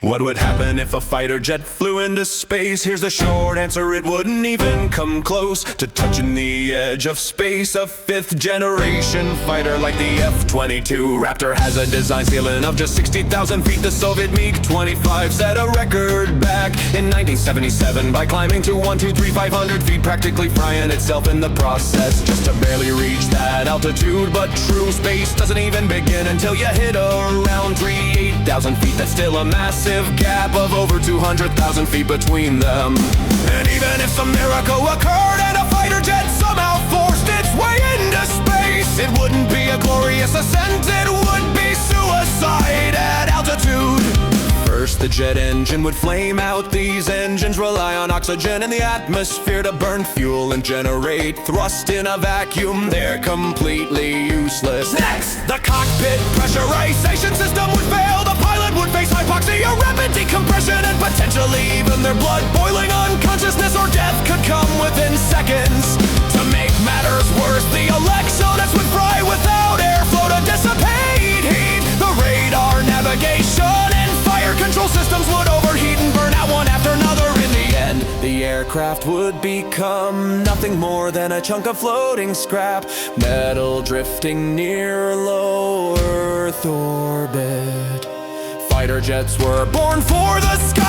What would happen if a fighter jet flew into space? Here's the short answer: it wouldn't even come close to touching the edge of space. A fifth generation fighter like the F-22 Raptor has a design ceiling of just 60,000 feet. The Soviet MiG-25 set a record back in 1977 by climbing to 500 feet, practically frying itself in the process, just to barely reach that altitude. But true space doesn't even begin until you hit around 8,000 feet. That's still a massive gap of over 200,000 feet between them. And even if a miracle occurred and a fighter jet somehow forced its way into space, it wouldn't be a glorious ascent, it would be suicide at altitude. First, the jet engine would flame out. These engines rely on oxygen in the atmosphere to burn fuel and generate thrust in a vacuum. They're completely useless. Next, the cockpit pressurization system would fail. The pilot would face hypoxia, rapid decompression, and potentially even their blood boiling. Unconsciousness or death could come within seconds. To make matters worse, the electronics would fry without airflow to dissipate heat. The radar navigation and fire control systems would overheat and burn out one after another. In the end, the aircraft would become nothing more than a chunk of floating scrap metal drifting near low Earth orbit. Fighter jets were born for the sky.